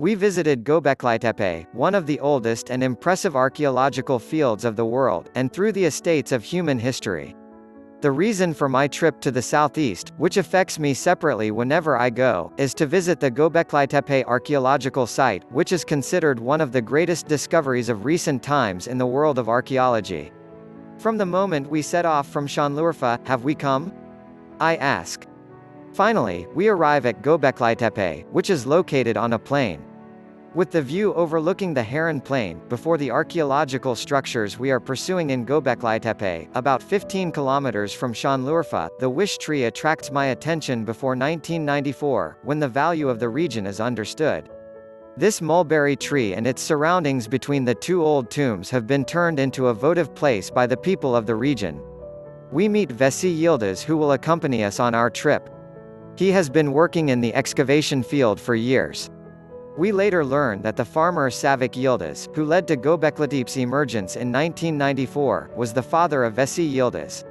We visited Gobeklitepe, one of the oldest and impressive archaeological fields of the world, and through the estates of human history. The reason for my trip to the southeast, which affects me separately whenever I go, is to visit the Gobeklitepe archaeological site, which is considered one of the greatest discoveries of recent times in the world of archaeology. From the moment we set off from Şanlıurfa, have we come? I ask. Finally, we arrive at Gobeklitepe, which is located on a plain. With the view overlooking the Heron Plain, before the archaeological structures we are pursuing in Gobeklitepe, about 15 kilometers from Şanlıurfa, the wish tree attracts my attention before 1994, when the value of the region is understood. This mulberry tree and its surroundings between the two old tombs have been turned into a votive place by the people of the region. We meet Vesi Yıldız, who will accompany us on our trip. He has been working in the excavation field for years. We later learn that the farmer Savik Yıldız, who led to Gobeklitepe's emergence in 1994, was the father of Vesi Yıldız.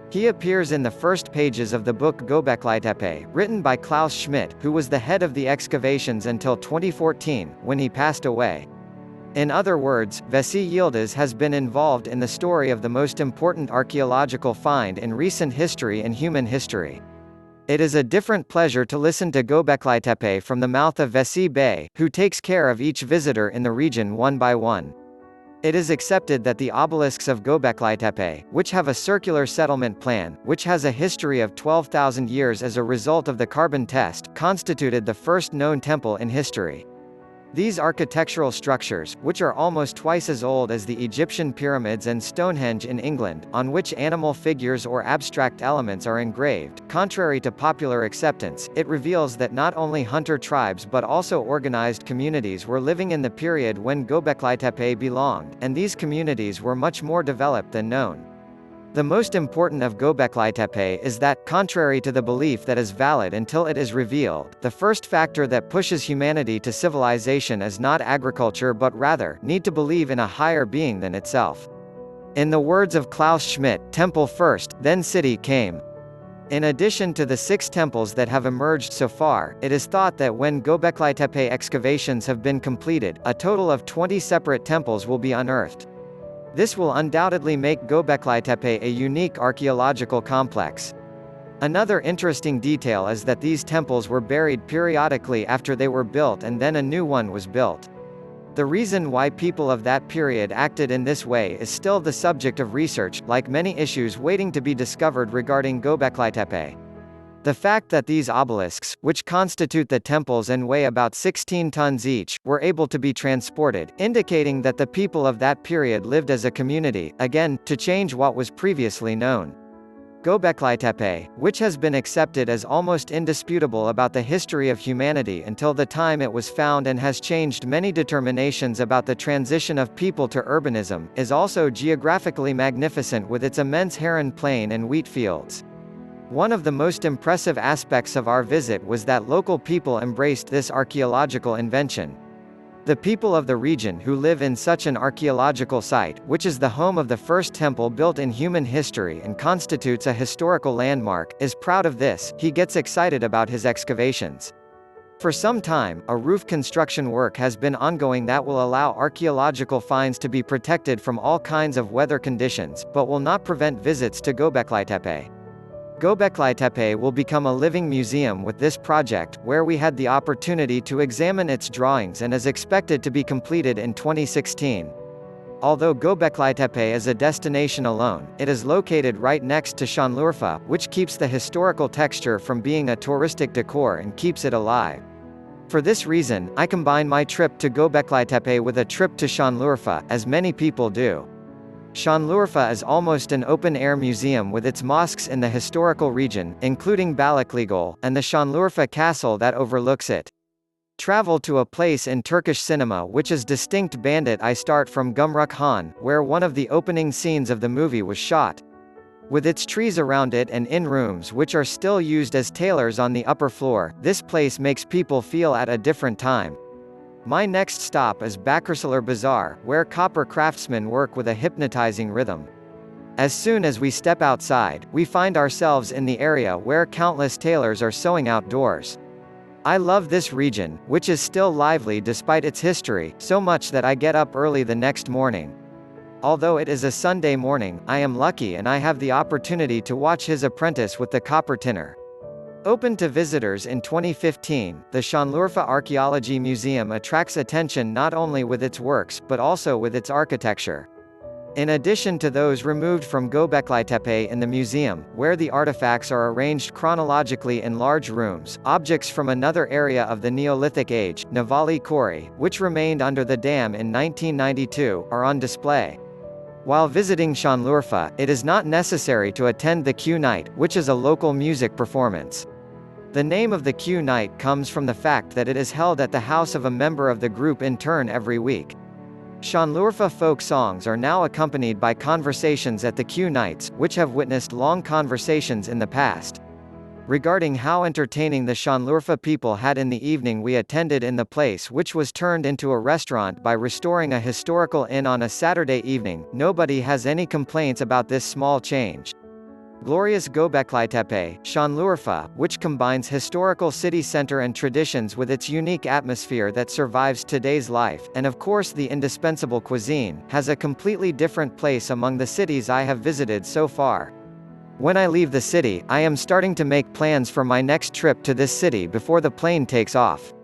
He appears in the first pages of the book Gobeklitepe, written by Klaus Schmidt, who was the head of the excavations until 2014, when he passed away. In other words, Vesi Yıldız has been involved in the story of the most important archaeological find in recent history and human history. It is a different pleasure to listen to Gobeklitepe from the mouth of Vesi Bey, who takes care of each visitor in the region one by one. It is accepted that the obelisks of Gobeklitepe, which have a circular settlement plan, which has a history of 12,000 years as a result of the carbon test, constituted the first known temple in history. These architectural structures, which are almost twice as old as the Egyptian pyramids and Stonehenge in England, on which animal figures or abstract elements are engraved, contrary to popular acceptance, it reveals that not only hunter tribes but also organized communities were living in the period when Gobeklitepe belonged, and these communities were much more developed than known. The most important of Gobeklitepe is that, contrary to the belief that is valid until it is revealed, the first factor that pushes humanity to civilization is not agriculture but rather, need to believe in a higher being than itself. In the words of Klaus Schmidt, temple first, then city came. In addition to the 6 temples that have emerged so far, it is thought that when Gobeklitepe excavations have been completed, a total of 20 separate temples will be unearthed. This will undoubtedly make Gobeklitepe a unique archaeological complex. Another interesting detail is that these temples were buried periodically after they were built and then a new one was built. The reason why people of that period acted in this way is still the subject of research, like many issues waiting to be discovered regarding Gobeklitepe. The fact that these obelisks, which constitute the temples and weigh about 16 tons each, were able to be transported, indicating that the people of that period lived as a community, again, to change what was previously known. Gobeklitepe, which has been accepted as almost indisputable about the history of humanity until the time it was found and has changed many determinations about the transition of people to urbanism, is also geographically magnificent with its immense Heron Plain and wheat fields. One of the most impressive aspects of our visit was that local people embraced this archaeological invention. The people of the region who live in such an archaeological site, which is the home of the first temple built in human history and constitutes a historical landmark, is proud of this. He gets excited about his excavations. For some time, a roof construction work has been ongoing that will allow archaeological finds to be protected from all kinds of weather conditions, but will not prevent visits to Gobeklitepe. Gobeklitepe will become a living museum with this project, where we had the opportunity to examine its drawings and is expected to be completed in 2016. Although Gobeklitepe is a destination alone, it is located right next to Şanlıurfa, which keeps the historical texture from being a touristic decor and keeps it alive. For this reason, I combine my trip to Gobeklitepe with a trip to Şanlıurfa, as many people do. Şanlıurfa is almost an open-air museum with its mosques in the historical region, including Balıklıgöl, and the Şanlıurfa Castle that overlooks it. Travel to a place in Turkish cinema which is distinct Bandit I start from Gümrük Han, where one of the opening scenes of the movie was shot. With its trees around it and in rooms which are still used as tailors on the upper floor, this place makes people feel at a different time. My next stop is Bakırçılar Bazaar, where copper craftsmen work with a hypnotizing rhythm. As soon as we step outside, we find ourselves in the area where countless tailors are sewing outdoors. I love this region, which is still lively despite its history, so much that I get up early the next morning. Although it is a Sunday morning, I am lucky and I have the opportunity to watch his apprentice with the copper tinner. Opened to visitors in 2015, the Şanlıurfa Archaeology Museum attracts attention not only with its works, but also with its architecture. In addition to those removed from Gobeklitepe in the museum, where the artifacts are arranged chronologically in large rooms, objects from another area of the Neolithic age, Navali Kori, which remained under the dam in 1992, are on display. While visiting Şanlıurfa, it is not necessary to attend the Q Night, which is a local music performance. The name of the Q Night comes from the fact that it is held at the house of a member of the group in turn every week. Şanlıurfa folk songs are now accompanied by conversations at the Q Nights, which have witnessed long conversations in the past. Regarding how entertaining the Şanlıurfa people had in the evening we attended in the place, which was turned into a restaurant by restoring a historical inn on a Saturday evening, nobody has any complaints about this small change. Glorious Gobeklitepe, Şanlıurfa, which combines historical city center and traditions with its unique atmosphere that survives today's life, and of course the indispensable cuisine, has a completely different place among the cities I have visited so far. When I leave the city, I am starting to make plans for my next trip to this city before the plane takes off.